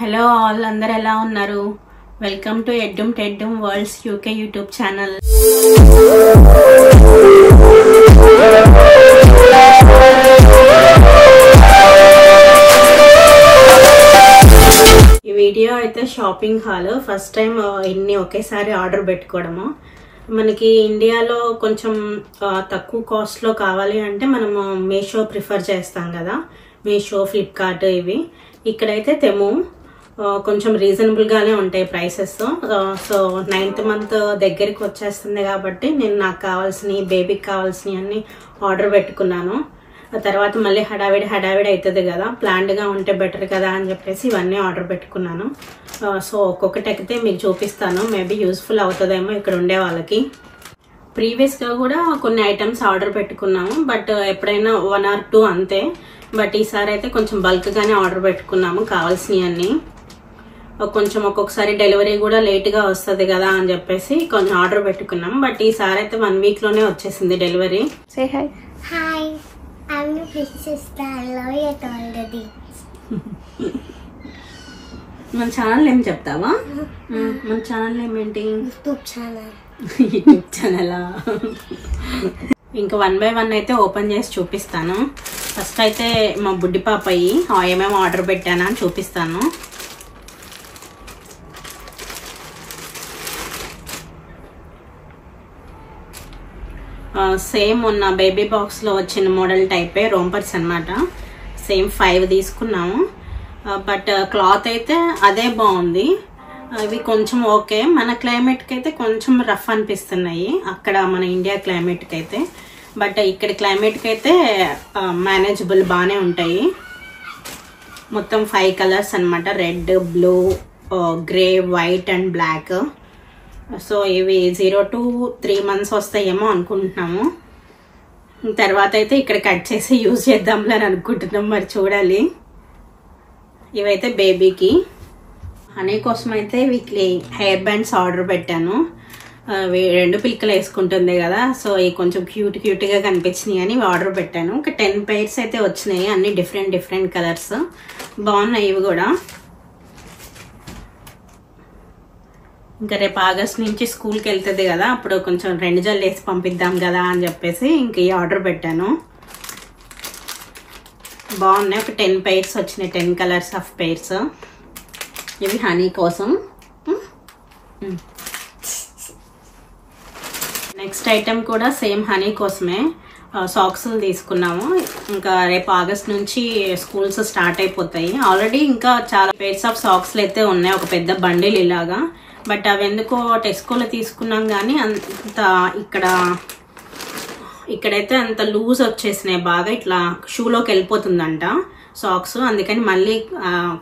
Hello all, అందరు ఎలా ఉన్నారు? వెల్కమ్ టు ఎడ్డూమ్ టెడ్డూమ్ వరల్డ్స్ యూకే యూట్యూబ్ ఛానల్. ఈ వీడియో అయితే షాపింగ్ హాల్. ఫస్ట్ టైం ఇన్ని ఒకేసారి ఆర్డర్ పెట్టుకోవడము. మనకి ఇండియాలో కొంచెం తక్కువ కాస్ట్లో కావాలి అంటే మనము మీషో ప్రిఫర్ చేస్తాం కదా, మీషో, ఫ్లిప్కార్ట్ ఇవి. ఇక్కడైతే తెము కొంచెం రీజనబుల్గానే ఉంటాయి ప్రైసెస్. సో 9th మంత్ దగ్గరికి వచ్చేస్తుంది కాబట్టి నేను నాకు కావాల్సినవి, బేబీకి కావాల్సినవి అన్ని ఆర్డర్ పెట్టుకున్నాను. ఆ తర్వాత మళ్ళీ హడావిడి అవుతుంది కదా, ప్లాన్డ్గా ఉంటే బెటర్ కదా అని చెప్పేసి ఇవన్నీ ఆర్డర్ పెట్టుకున్నాను. సో ఒక్కొక్కటి ఎక్కితే మీకు చూపిస్తాను, మేబీ యూస్ఫుల్ అవుతుందేమో ఇక్కడ ఉండే వాళ్ళకి. ప్రీవియస్గా కూడా కొన్ని ఐటమ్స్ ఆర్డర్ పెట్టుకున్నాము, బట్ ఎప్పుడైనా 1 or 2 అంతే. బట్ ఈసారి అయితే కొంచెం బల్క్గానే ఆర్డర్ పెట్టుకున్నాము కావాల్సినవి అన్నీ. కొంచెం ఒక్కొక్కసారి డెలివరీ కూడా లేట్గా వస్తుంది కదా అని చెప్పేసి కొంచెం ఆర్డర్ పెట్టుకున్నాం. బట్ ఈసారి అయితే 1 weekలోనే వచ్చేసింది delivery. Say hi. Hi, I'm princess. I love you already. మన ఛానల్ ఏం చెప్తావా? మన ఛానల్ ఏమేంటి? YouTube channel. యూట్యూబ్ ఛానలా? ఇంకా 1 by 1 అయితే ఓపెన్ చేసి చూపిస్తాను. ఫస్ట్ అయితే మా బుడ్డి పాపయ్యి ఏమేమి ఆర్డర్ పెట్టానా అని చూపిస్తాను. సేమ్ ఉన్న బేబీ బాక్స్లో వచ్చిన మోడల్ టైపే రోంపర్స్ అనమాట. సేమ్ 5 తీసుకున్నాము. బట్ క్లాత్ అయితే అదే బాగుంది. ఇవి కొంచెం ఓకే, మన క్లైమేట్కి అయితే కొంచెం రఫ్ అనిపిస్తున్నాయి అక్కడ మన ఇండియా క్లైమేట్కి అయితే. బట్ ఇక్కడ క్లైమేట్కి అయితే మేనేజబుల్, బాగానే ఉంటాయి. మొత్తం 5 కలర్స్ అనమాట, red, blue, grey, white and black. So ఇవి 0 to 3 months వస్తాయేమో అనుకుంటున్నాము. తర్వాత అయితే ఇక్కడ కట్ చేసి యూజ్ చేద్దాంలే అని అనుకుంటున్నాం, మరి చూడాలి. ఇవైతే బేబీకి. హనీ కోసం అయితే వీక్లీ హెయిర్ బ్యాండ్స్ ఆర్డర్ పెట్టాను. 2 పిల్లకలు వేసుకుంటుంది కదా, సో ఇవి కొంచెం క్యూట్గా కనిపించినాయి అని ఆర్డర్ పెట్టాను. ఒక 10 pairs అయితే వచ్చినాయి, అన్ని డిఫరెంట్ కలర్స్ బాగున్నాయి ఇవి కూడా. ఇంకా రేపు ఆగస్ట్ నుంచి స్కూల్కి వెళ్తుంది కదా, అప్పుడు కొంచెం 2 జల్లు వేసి పంపిద్దాం కదా అని చెప్పేసి ఇంక ఈ ఆర్డర్ పెట్టాను. బాగున్నాయి, ఒక 10 pairs వచ్చినాయి, 10 కలర్స్ ఆఫ్ pairs. ఇవి హనీ కోసం. నెక్స్ట్ ఐటెం కూడా సేమ్ హనీ కోసమే, సాక్స్ తీసుకున్నాము. ఇంకా రేపు ఆగస్ట్ నుంచి స్కూల్స్ స్టార్ట్ అయిపోతాయి. ఆల్రెడీ ఇంకా చాలా pairs ఆఫ్ సాక్స్లు అయితే ఉన్నాయి, ఒక పెద్ద బండిల్ ఇలాగా. బట్ అవి ఎందుకో టెస్కోలో తీసుకున్నాం కానీ అంత ఇక్కడైతే అంత లూజ్ వచ్చేసినాయి, బాగా ఇట్లా షూలోకి వెళ్ళిపోతుందంట సాక్స్. అందుకని మళ్ళీ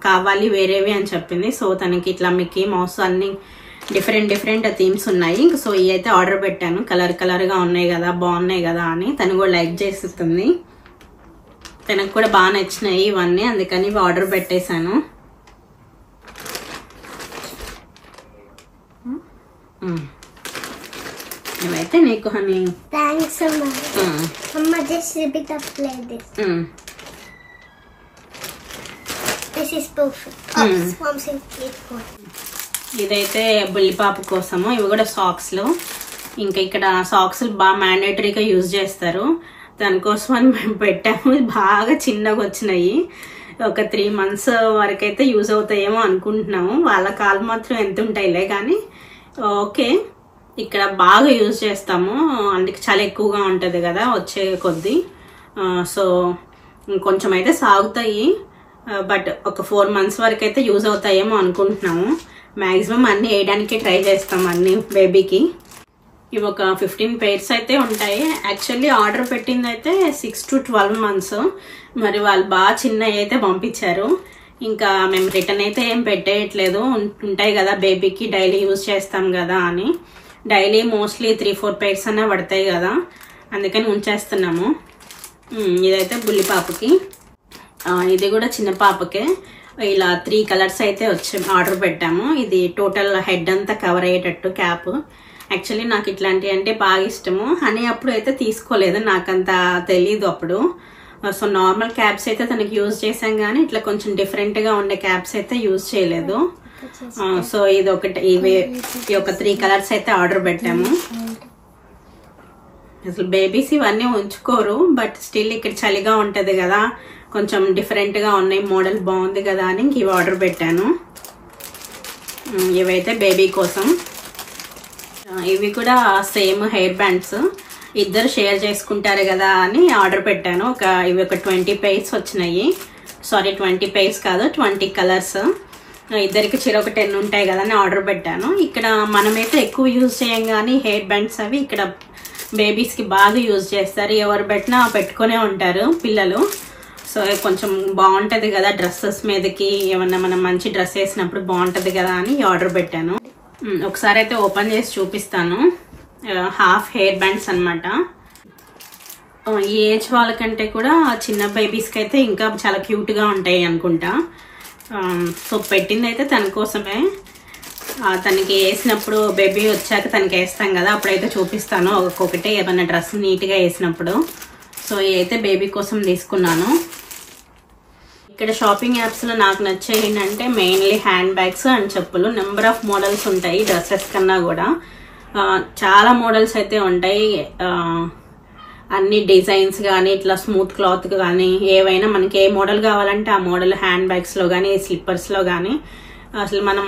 కావాలి వేరేవి అని చెప్పింది. సో తనకి ఇట్లా మిక్కీ మౌస్ అన్ని డిఫరెంట్ థీమ్స్ ఉన్నాయి. సో ఇవి అయితే ఆర్డర్ పెట్టాను, కలర్గా ఉన్నాయి కదా, బాగున్నాయి కదా అని. తను కూడా లైక్ చేస్తుంది, తనకు కూడా బాగా నచ్చినాయి ఇవన్నీ, అందుకని ఇవి ఆర్డర్ పెట్టేశాను. ఇవైతే నీకు హనీ. థాంక్స్ అమ్మా. అమ్మా just repeat up play this. This is perfect. ఇదైతే బుల్లి పాప కోసము. ఇవి కూడా సాక్స్లు. ఇంకా ఇక్కడ సాక్స్లు బాగా మ్యాండేటరీగా యూజ్ చేస్తారు, దానికోసం అని మేము పెట్టాము. బాగా చిన్నగా వచ్చినాయి, ఒక 3 months వరకు అయితే యూజ్ అవుతాయేమో అనుకుంటున్నాము. వాళ్ళ కాలు మాత్రం ఎంత ఉంటాయిలే కానీ ఓకే. ఇక్కడ బాగా యూజ్ చేస్తాము, అందుకే చాలా ఎక్కువగా ఉంటుంది కదా వచ్చే కొద్దీ. సో కొంచెం అయితే సాగుతాయి, బట్ ఒక 4 months వరకు అయితే యూజ్ అవుతాయేమో అనుకుంటున్నాము. మ్యాక్సిమం అన్నీ వేయడానికి ట్రై చేస్తాం అన్ని బేబీకి. ఇవి ఒక 15 pairs అయితే ఉంటాయి. యాక్చువల్లీ ఆర్డర్ పెట్టింది అయితే 6 to 12 months. మరి వాళ్ళు బాగా చిన్నవి అయితే పంపించారు. ఇంకా మేము రిటర్న్ అయితే ఏం పెట్టేయట్లేదు, ఉంటాయి కదా బేబీకి డైలీ యూజ్ చేస్తాం కదా అని. డైలీ మోస్ట్లీ 3-4 pairs అనే పడతాయి కదా, అందుకని ఉంచేస్తున్నాము. ఇదైతే బుల్లి పాపకి. ఇది కూడా చిన్న పాపకే. ఇలా 3 కలర్స్ అయితే ఆర్డర్ పెట్టాము. ఇది టోటల్ హెడ్ అంతా కవర్ అయ్యేటట్టు క్యాప్. యాక్చువల్లీ నాకు ఇట్లాంటివి అంటే బాగా ఇష్టము. హనీ అప్పుడు అయితే తీసుకోలేదు, నాకంత తెలీదు అప్పుడు. సో నార్మల్ క్యాప్స్ అయితే తనకి యూజ్ చేసాం కానీ ఇట్లా కొంచెం డిఫరెంట్ గా ఉండే క్యాప్స్ అయితే యూజ్ చేయలేదు. సో ఇది ఒకటి ఈ ఒక 3 కలర్స్ అయితే ఆర్డర్ పెట్టాము. అసలు బేబీస్ ఇవన్నీ ఉంచుకోరు, బట్ స్టిల్ ఇక్కడ చలిగా ఉంటది కదా, కొంచెం డిఫరెంట్ గా ఉన్నాయి, మోడల్ బాగుంది కదా అని ఇవి ఆర్డర్ పెట్టాను. ఇవైతే బేబీ కోసం. ఇవి కూడా సేమ్ హెయిర్ బ్యాండ్స్, ఇద్దరు షేర్ చేసుకుంటారు కదా అని ఆర్డర్ పెట్టాను. ఇవి ఒక 20 పైర్స్ వచ్చినాయి. సారీ 20 పైర్స్ కాదు, 20 కలర్స్. ఇద్దరికి చిరొక 10 ఉంటాయి కదా అని ఆర్డర్ పెట్టాను. ఇక్కడ మనమైతే ఎక్కువ యూజ్ చేయం కానీ హెయిర్ బ్యాండ్స్ అవి ఇక్కడ బేబీస్ కి బాగా యూజ్ చేస్తారు. ఎవరు పెట్టినా పెట్టుకునే ఉంటారు పిల్లలు. సో కొంచెం బాగుంటది కదా డ్రెస్సెస్ మీదకి, ఏమన్నా మనం మంచి డ్రెస్ వేసినప్పుడు బాగుంటది కదా అని ఆర్డర్ పెట్టాను. ఒకసారి అయితే ఓపెన్ చేసి చూపిస్తాను. హాఫ్ హెయిర్ బ్యాండ్స్ అన్నమాట. ఈ ఏజ్ వాళ్ళకంటే కూడా చిన్న బేబీస్ కి అయితే ఇంకా చాలా క్యూట్ గా ఉంటాయి అనుకుంటా. సో పెట్టింది అయితే తన కోసమే. తనకి వేసినప్పుడు బేబీ వచ్చాక తనకి వేస్తాం కదా, అప్పుడైతే చూపిస్తాను ఒక్కొక్కటి ఏమన్నా డ్రెస్ నీట్ గా వేసినప్పుడు. సో అయితే బేబీ కోసం తీసుకున్నాను. ఇక్కడ షాపింగ్ యాప్స్ లో నాకు నచ్చేది ఏంటంటే మెయిన్లీ హ్యాండ్ బ్యాగ్స్ అండ్ చెప్పులు. నెంబర్ ఆఫ్ మోడల్స్ ఉంటాయి డ్రెస్సెస్ కన్నా కూడా. చాలా మోడల్స్ అయితే ఉంటాయి. అన్ని డిజైన్స్ కానీ ఇట్లా స్మూత్ క్లాత్ కానీ ఏవైనా మనకి ఏ మోడల్ కావాలంటే ఆ మోడల్ హ్యాండ్ బ్యాగ్స్ లో కానీ స్లిప్పర్స్ లో కానీ. అసలు మనం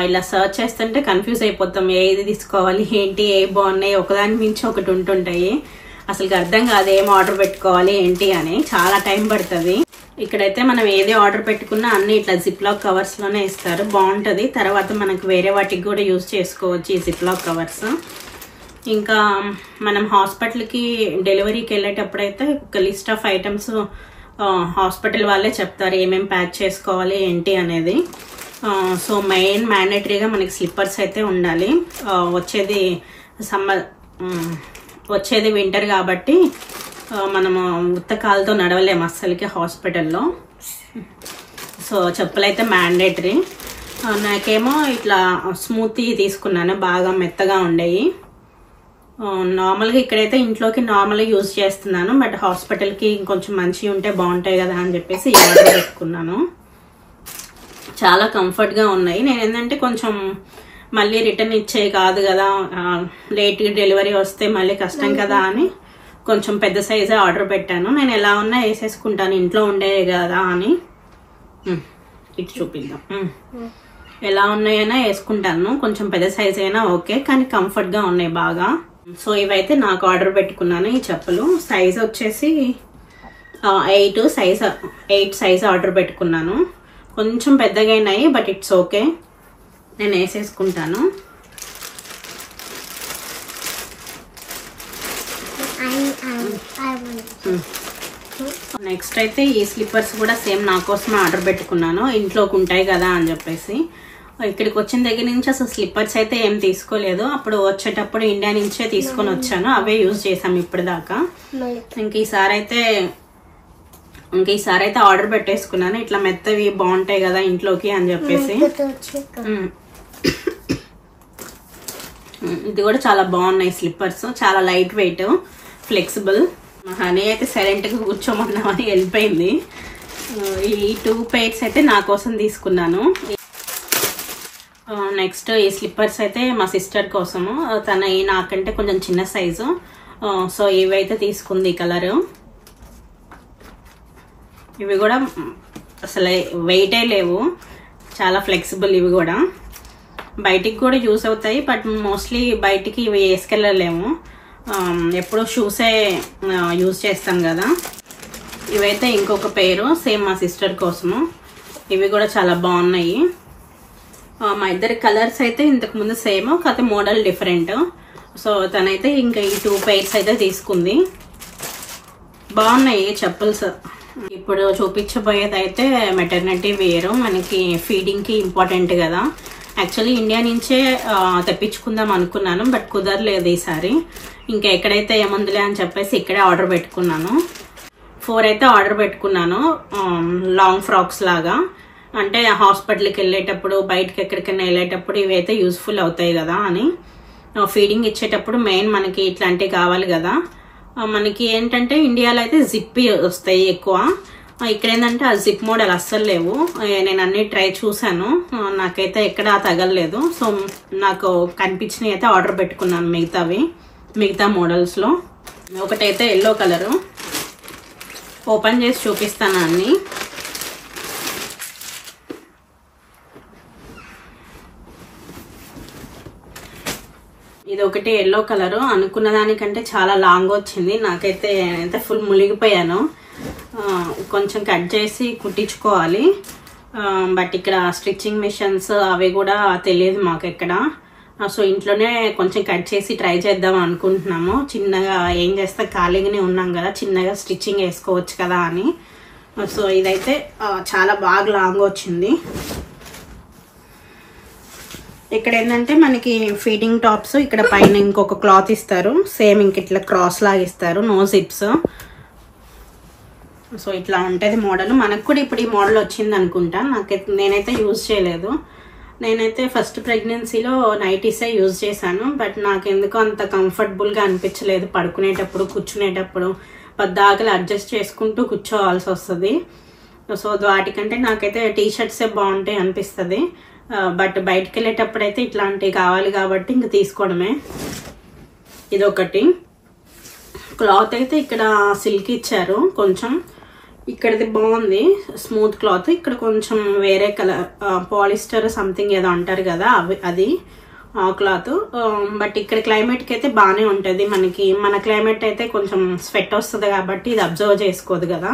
ఇలా సర్చ్ చేస్తుంటే కన్ఫ్యూజ్ అయిపోతాం, ఏది తీసుకోవాలి ఏంటి, ఏ బాగున్నాయి, ఒకదాని మించి ఒకటి ఉంటుంటాయి. అసలు అర్థం కాదు ఏం ఆర్డర్ పెట్టుకోవాలి ఏంటి అని, చాలా టైం పడుతుంది. ఇక్కడైతే మనం ఏది ఆర్డర్ పెట్టుకున్నా అన్ని ఇట్లా జిప్ లాక్ కవర్స్ లోనే ఇస్తారు, బాగుంటది. తర్వాత మనకు వేరే వాటికి కూడా యూజ్ చేసుకోవచ్చు ఈ జిప్ లాక్ కవర్స్. ఇంకా మనం హాస్పిటల్కి డెలివరీకి వెళ్ళేటప్పుడైతే ఒక లిస్ట్ ఆఫ్ ఐటమ్స్ హాస్పిటల్ వాళ్ళే చెప్తారు ఏమేమి ప్యాక్ చేసుకోవాలి ఏంటి అనేది. సో మెయిన్ మ్యాండేటరీగా మనకి స్లిప్పర్స్ అయితే ఉండాలి. వచ్చేది వింటర్ కాబట్టి మనము ఉత్తకాలతో నడవలేము అస్సలకి హాస్పిటల్లో. సో చెప్పులైతే మ్యాండేటరీ. నాకేమో ఇట్లా స్మూతీ తీసుకున్నాను, బాగా మెత్తగా ఉండేవి. నార్మల్గా ఇక్కడైతే ఇంట్లోకి నార్మల్గా యూజ్ చేస్తున్నాను, బట్ హాస్పిటల్కి ఇంకొంచెం మంచిగా ఉంటే బాగుంటాయి కదా అని చెప్పేసి ఆర్డర్ పెట్టుకున్నాను. చాలా కంఫర్ట్గా ఉన్నాయి. నేను ఏంటంటే కొంచెం మళ్ళీ రిటర్న్ ఇచ్చే కాదు కదా, లేట్గా డెలివరీ వస్తే మళ్ళీ కష్టం కదా అని కొంచెం పెద్ద సైజే ఆర్డర్ పెట్టాను. నేను ఎలా ఉన్నా వేసేసుకుంటాను, ఇంట్లో ఉండే కదా అని. ఇటు చూపిద్దాం. ఎలా ఉన్నాయైనా వేసుకుంటాను, కొంచెం పెద్ద సైజ్ అయినా ఓకే, కానీ కంఫర్ట్గా ఉన్నాయి బాగా. సో ఇవైతే నాకు ఆర్డర్ పెట్టుకున్నాను ఈ చెప్పులు. సైజ్ వచ్చేసి 8 సైజ్ ఆర్డర్ పెట్టుకున్నాను. కొంచెం పెద్దగా అయినాయి, బట్ ఇట్స్ ఓకే, నేను వేసేసుకుంటాను. నెక్స్ట్ అయితే ఈ స్లిప్పర్స్ కూడా సేమ్ నా కోసమే ఆర్డర్ పెట్టుకున్నాను, ఇంట్లోకి ఉంటాయి కదా అని చెప్పేసి. ఇక్కడికి వచ్చిన దగ్గర నుంచి అసలు స్లిప్పర్స్ అయితే ఏం తీసుకోలేదు. అప్పుడు వచ్చేటప్పుడు ఇండియా నుంచే తీసుకొని వచ్చాను, అవే యూజ్ చేసాం ఇప్పటిదాకా. ఇంక ఈసారి అయితే ఆర్డర్ పెట్టేసుకున్నాను. ఇట్లా మెత్తవి బాగుంటాయి కదా ఇంట్లోకి అని చెప్పేసి. ఇది కూడా చాలా బాగున్నాయి స్లిప్పర్స్, చాలా లైట్ వెయిట్, ఫ్లెక్సిబుల్. హనీ అయితే సైలెంట్ గా కూర్చోమన్నామని వెళ్ళిపోయింది. ఈ 2 పైర్స్ అయితే నా కోసం తీసుకున్నాను. నెక్స్ట్ ఈ స్లిప్పర్స్ అయితే మా సిస్టర్ కోసము, తన నాకంటే కొంచెం చిన్న సైజు. సో ఇవైతే తీసుకుంది ఈ కలరు. ఇవి కూడా అసలు వెయిటే లేవు, చాలా ఫ్లెక్సిబుల్. ఇవి కూడా బయటికి కూడా యూస్ అవుతాయి, బట్ మోస్ట్లీ బయటికి ఇవి వేసుకెళ్ళలేము, ఎప్పుడూ షూసే యూజ్ చేస్తాం కదా. ఇవైతే ఇంకొక పేరు సేమ్ మా సిస్టర్ కోసము. ఇవి కూడా చాలా బాగున్నాయి. మా ఇద్దరి కలర్స్ అయితే ఇంతకు ముందు సేమ్, కాకపోతే మోడల్ డిఫరెంట్. సో తనైతే ఇంకా ఈ 2 పైర్స్ అయితే తీసుకుంది. బాగున్నాయి చెప్పుల్స్. ఇప్పుడు చూపించబోయేది అయితే మెటర్నిటీ వేర్, మనకి ఫీడింగ్ కి ఇంపార్టెంట్ కదా. యాక్చువల్లీ ఇండియా నుంచే తెప్పించుకుందాం అనుకున్నాను, బట్ కుదరలేదు ఈసారి. ఇంకా ఎక్కడైతే ఏముందిలే అని చెప్పేసి ఇక్కడే ఆర్డర్ పెట్టుకున్నాను. 4 అయితే ఆర్డర్ పెట్టుకున్నాను, లాంగ్ ఫ్రాక్స్ లాగా. అంటే హాస్పిటల్కి వెళ్ళేటప్పుడు, బయటకి ఎక్కడికైనా వెళ్ళేటప్పుడు ఇవైతే యూస్ఫుల్ అవుతాయి కదా అని. ఫీడింగ్ ఇచ్చేటప్పుడు మెయిన్ మనకి ఇట్లాంటివి కావాలి కదా. మనకి ఏంటంటే ఇండియాలో అయితే జిప్ వస్తాయి ఎక్కువ, ఇక్కడ ఏంటంటే ఆ జిప్ మోడల్ అస్సలు లేవు. నేను అన్ని ట్రై చూసాను, నాకైతే ఎక్కడా తగలలేదు. సో నాకు కనిపించినవి అయితే ఆర్డర్ పెట్టుకున్నాను మిగతా మోడల్స్లో. ఒకటైతే ఎల్లో కలరు, ఓపెన్ చేసి చూపిస్తాను అన్ని. ఇది ఒకటి ఎల్లో కలరు, అనుకున్న దానికంటే చాలా లాంగ్ వచ్చింది. నాకైతే ఫుల్ మునిగిపోయాను. కొంచెం కట్ చేసి కుట్టించుకోవాలి, బట్ ఇక్కడ స్టిచ్చింగ్ మిషన్స్ అవి కూడా తెలియదు మాకు ఎక్కడ. సో ఇంట్లోనే కొంచెం కట్ చేసి ట్రై చేద్దాం అనుకుంటున్నాము. చిన్నగా ఏం చేస్తా, ఖాళీగానే ఉన్నాం కదా, చిన్నగా స్టిచ్చింగ్ వేసుకోవచ్చు కదా అని. సో ఇదైతే చాలా బాగా లాంగ్ వచ్చింది. ఇక్కడ ఏంటంటే మనకి ఫీడింగ్ టాప్స్, ఇక్కడ పైన ఇంకొక క్లాత్ ఇస్తారు, సేమ్ ఇంక ఇట్లా క్రాస్ లాగా ఇస్తారు, నో జిప్స్. సో ఇట్లా ఉంటుంది మోడల్. మనకు కూడా ఇప్పుడు ఈ మోడల్ వచ్చింది అనుకుంటా, నేనైతే యూజ్ చేయలేదు. నేనైతే ఫస్ట్ ప్రెగ్నెన్సీలో నైటీసే యూజ్ చేశాను, బట్ నాకు ఎందుకో అంత కంఫర్టబుల్గా అనిపించలేదు. పడుకునేటప్పుడు కూర్చునేటప్పుడు పద్దాకలు అడ్జస్ట్ చేసుకుంటూ కూర్చోవాల్సి వస్తుంది. సో వాటికంటే నాకైతే టీ షర్ట్సే బాగుంటాయి అనిపిస్తుంది. బట్ బయటకు వెళ్ళేటప్పుడు అయితే ఇట్లాంటివి కావాలి కాబట్టి ఇంక తీసుకోవడమే. ఇదొకటి. క్లాత్ అయితే ఇక్కడ సిల్క్ ఇచ్చారు కొంచెం, ఇక్కడది బాగుంది స్మూత్ క్లాత్. ఇక్కడ కొంచెం వేరే కలర్ పాలిస్టర్ సంథింగ్ ఏదో అంటారు కదా, అది క్లాత్. బట్ ఇక్కడ క్లైమేట్కి అయితే బాగానే ఉంటుంది. మన క్లైమేట్ అయితే కొంచెం స్వెట్ వస్తుంది కాబట్టి ఇది అబ్జర్వ్ చేసుకోదు కదా.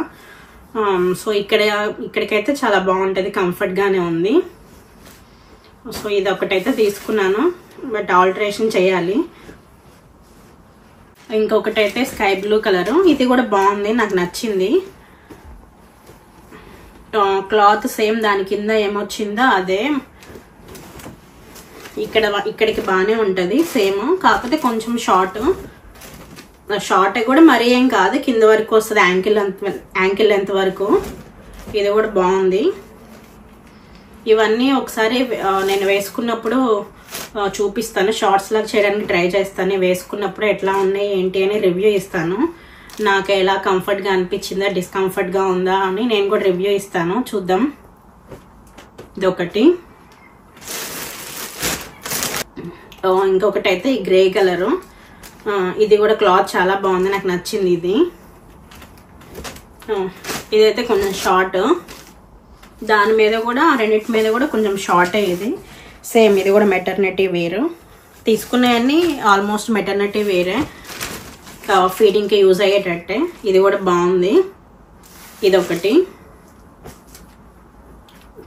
సో ఇక్కడికైతే చాలా బాగుంటుంది, కంఫర్ట్గానే ఉంది. సో ఇది ఒకటైతే తీసుకున్నాను, బట్ ఆల్టరేషన్ చేయాలి. ఇంకొకటైతే స్కై బ్లూ కలరు, ఇది కూడా బాగుంది, నాకు నచ్చింది. క్లాత్ సేమ్ దాని కింద ఏమొచ్చిందో అదే, ఇక్కడికి బాగానే ఉంటుంది సేమ్, కాకపోతే కొంచెం షార్ట్ కూడా మరీ ఏం కాదు, కింద వరకు వస్తుంది, యాంకిల్ లెంత్ వరకు. ఇది కూడా బాగుంది. ఇవన్నీ ఒకసారి నేను వేసుకున్నప్పుడు చూపిస్తాను, షార్ట్స్ లాగా చేయడానికి ట్రై చేస్తాను. వేసుకున్నప్పుడు ఎట్లా ఉన్నాయి ఏంటి అని రివ్యూ ఇస్తాను. నాకు ఎలా కంఫర్ట్గా అనిపించిందా, డిస్కంఫర్ట్గా ఉందా అని నేను కూడా రివ్యూ ఇస్తాను, చూద్దాం. ఇదొకటి. ఇంకొకటి అయితే ఈ గ్రే కలరు, ఇది కూడా క్లాత్ చాలా బాగుంది, నాకు నచ్చింది ఇది. ఇదైతే కొంచెం షార్ట్, దాని మీద కూడా రెండింటి మీద కూడా కొంచెం షార్ట్ అయ్యేది. సేమ్ ఇది కూడా మెటర్నిటీ వేరు. తీసుకునేవన్నీ ఆల్మోస్ట్ మెటర్నిటీ వేరే, ఫీడింగ్కి యూజ్ అయ్యేటట్టే. ఇది కూడా బాగుంది. ఇదొకటి.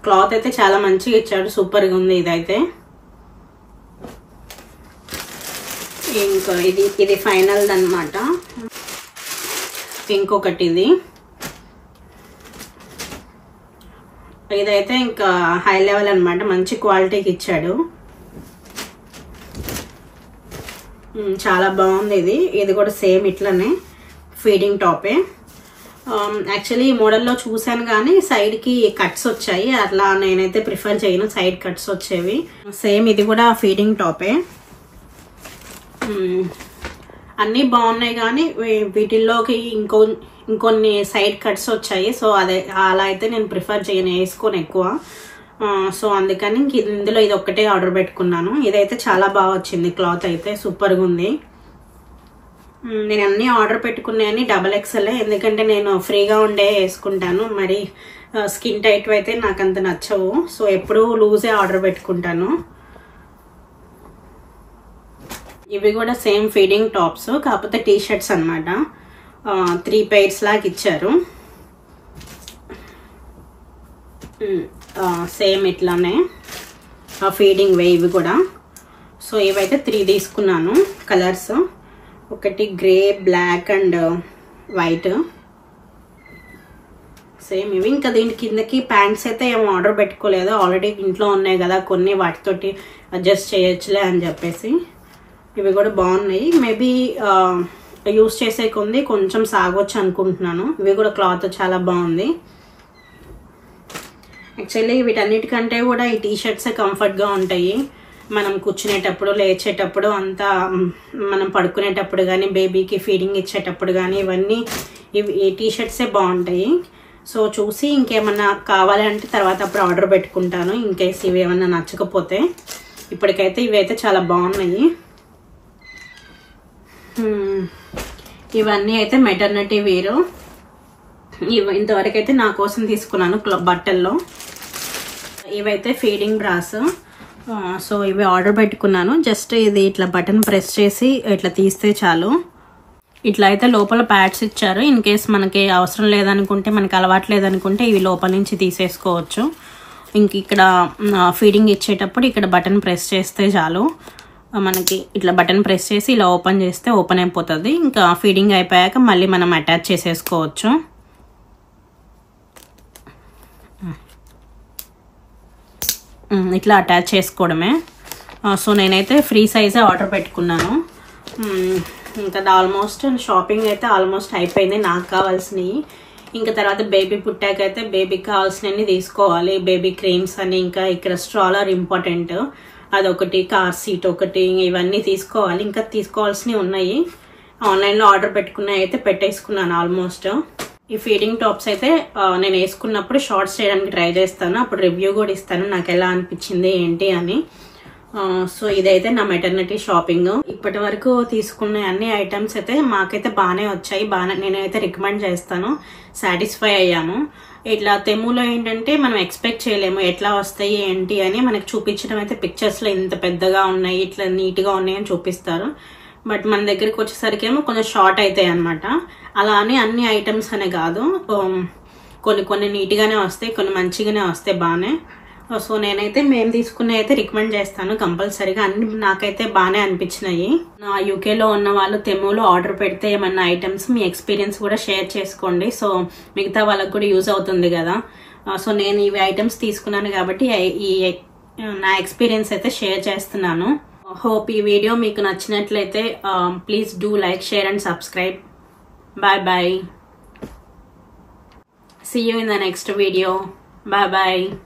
క్లాత్ అయితే చాలా మంచిగా ఇచ్చాడు, సూపర్గా ఉంది ఇదైతే. ఇంకా ఇది ఫైనల్ అన్నమాట. ఇంకొకటి ఇదైతే ఇంకా హై లెవెల్ అన్నమాట, మంచి క్వాలిటీకి ఇచ్చాడు, చాలా బాగుంది ఇది. ఇది కూడా సేమ్ ఇట్లనే ఫీడింగ్ టాపే. యాక్చువల్లీ ఈ మోడల్లో చూసాను కానీ సైడ్కి కట్స్ వచ్చాయి, అట్లా నేనైతే ప్రిఫర్ చేయను, సైడ్ కట్స్ వచ్చేవి. సేమ్ ఇది కూడా ఫీడింగ్ టాపే. అన్నీ బాగున్నాయి కానీ వీటిల్లోకి ఇంకొన్ని సైడ్ కట్స్ వచ్చాయి. సో అలా అయితే నేను ప్రిఫర్ చేయను, వేసుకోను ఎక్కువ. సో అందుకని ఇందులో ఇది ఒక్కటే ఆర్డర్ పెట్టుకున్నాను. ఇదైతే చాలా బాగా వచ్చింది, క్లాత్ అయితే సూపర్గా ఉంది. నేను అన్నీ ఆర్డర్ పెట్టుకున్నాయని XXL, ఎందుకంటే నేను ఫ్రీగా ఉండే వేసుకుంటాను, మరి స్కిన్ టైట్ అయితే నాకు అంత నచ్చవు. సో ఎప్పుడూ లూజే ఆర్డర్ పెట్టుకుంటాను. ఇవి కూడా సేమ్ ఫీడింగ్ టాప్స్, కాకపోతే టీ షర్ట్స్ అనమాట. 3 pairs లాగా ఇచ్చారు, సేమ్ ఇట్లానే ఫీడింగ్ వే ఇవి కూడా. సో ఇవైతే 3 తీసుకున్నాను కలర్స్, ఒకటి grey, black and white. Same ఇవి. ఇంకా దీని కిందకి ప్యాంట్స్ అయితే ఏమో ఆర్డర్ పెట్టుకోలేదు, ఆల్రెడీ ఇంట్లో ఉన్నాయి కదా కొన్ని, వాటితోటి అడ్జస్ట్ చేయొచ్చులే అని చెప్పేసి. ఇవి కూడా బాగున్నాయి, మేబీ యూస్ చేసే కొంది కొంచెం సాగొచ్చు అనుకుంటున్నాను. ఇవి కూడా క్లాత్ చాలా బాగుంది. యాక్చువల్లీ వీటన్నిటికంటే కూడా ఈ టీ షర్ట్సే కంఫర్ట్గా ఉంటాయి. మనం కూర్చునేటప్పుడు లేచేటప్పుడు అంతా మనం పడుకునేటప్పుడు కానీ బేబీకి ఫీడింగ్ ఇచ్చేటప్పుడు కానీ ఇవన్నీ ఈ టీషర్ట్సే బాగుంటాయి. సో చూసి ఇంకేమన్నా కావాలంటే తర్వాత అప్పుడు ఆర్డర్ పెట్టుకుంటాను ఇన్ కేస్ ఇవి ఏమన్నా నచ్చకపోతే. ఇప్పటికైతే ఇవైతే చాలా బాగున్నాయి. ఇవన్నీ అయితే మెటర్నిటీ వేరు. ఇంతవరకు అయితే నా కోసం తీసుకున్నాను బట్టల్లో. ఇవైతే ఫీడింగ్ బ్రాస్. సో ఇవి ఆర్డర్ పెట్టుకున్నాను. జస్ట్ ఇది ఇట్లా బటన్ ప్రెస్ చేసి ఇట్లా తీస్తే చాలు. ఇట్లా అయితే లోపల ప్యాడ్స్ ఇచ్చారు. ఇన్ కేస్ మనకి అవసరం లేదనుకుంటే, మనకి అలవాటు లేదనుకుంటే ఇవి లోపల నుంచి తీసేసుకోవచ్చు. ఇంక ఇక్కడ ఫీడింగ్ ఇచ్చేటప్పుడు ఇక్కడ బటన్ ప్రెస్ చేస్తే చాలు. మనకి ఇట్లా బటన్ ప్రెస్ చేసి ఇలా ఓపెన్ చేస్తే ఓపెన్ అయిపోతుంది. ఇంకా ఫీడింగ్ అయిపోయాక మళ్ళీ మనం అటాచ్ చేసేసుకోవచ్చు. ఇట్లా అటాచ్ చేసుకోవడమే. సో నేనైతే ఫ్రీ సైజే ఆర్డర్ పెట్టుకున్నాను. ఇంకా ఆల్మోస్ట్ షాపింగ్ అయితే ఆల్మోస్ట్ అయిపోయింది నాకు కావాల్సినవి. ఇంకా తర్వాత బేబీ పుట్టాకైతే బేబీకి కావాల్సినవి తీసుకోవాలి. బేబీ క్రీమ్స్ అని, ఇంకా ఇక్కడ స్ట్రాలర్ ఇంపార్టెంట్, అదొకటి, కార్ సీట్ ఒకటి, ఇవన్నీ తీసుకోవాలి. ఇంకా తీసుకోవాల్సినవి ఉన్నాయి. ఆన్లైన్లో ఆర్డర్ పెట్టుకున్నవి అయితే పెట్టేసుకున్నాను ఆల్మోస్ట్. ఈ ఫీడింగ్ టాప్స్ అయితే నేను వేసుకున్నప్పుడు షార్ట్స్ చేయడానికి ట్రై చేస్తాను. అప్పుడు రివ్యూ కూడా ఇస్తాను నాకు ఎలా అనిపించింది ఏంటి అని. సో ఇదైతే నా మెటర్నిటీ షాపింగ్. ఇప్పటి వరకు తీసుకున్న అన్ని ఐటమ్స్ అయితే మాకైతే బాగానే వచ్చాయి. నేనైతే రికమెండ్ చేస్తాను. సాటిస్ఫై అయ్యాము. ఇట్లా తెమ్ములో ఏంటంటే మనం ఎక్స్పెక్ట్ చేయలేము ఎట్లా వస్తాయి ఏంటి అని. మనకు చూపించడం అయితే పిక్చర్స్లో ఇంత పెద్దగా ఉన్నాయి, ఇట్లా నీట్గా ఉన్నాయి అని చూపిస్తారు. బట్ మన దగ్గరికి వచ్చేసరికి ఏమో కొంచెం షార్ట్ అవుతాయి అనమాట. అలా అని అన్ని ఐటమ్స్ అనే కాదు, కొన్ని నీట్గానే వస్తాయి, కొన్ని మంచిగానే వస్తాయి బాగానే. సో నేనైతే మేము తీసుకునే అయితే రికమెండ్ చేస్తాను కంపల్సరీగా. అన్ని నాకైతే బాగానే అనిపించినాయి. నా యూకేలో ఉన్న వాళ్ళు తెమ్ములో ఆర్డర్ పెడితే ఏమన్నా ఐటమ్స్ మీ ఎక్స్పీరియన్స్ కూడా షేర్ చేసుకోండి. సో మిగతా వాళ్ళకు కూడా యూజ్ అవుతుంది కదా. సో నేను ఇవి ఐటమ్స్ తీసుకున్నాను కాబట్టి నా ఎక్స్పీరియన్స్ అయితే షేర్ చేస్తున్నాను. Hope ఈ వీడియో మీకు నచ్చినట్లయితే please do like, share and subscribe. Bye. See you in the next video. Bye.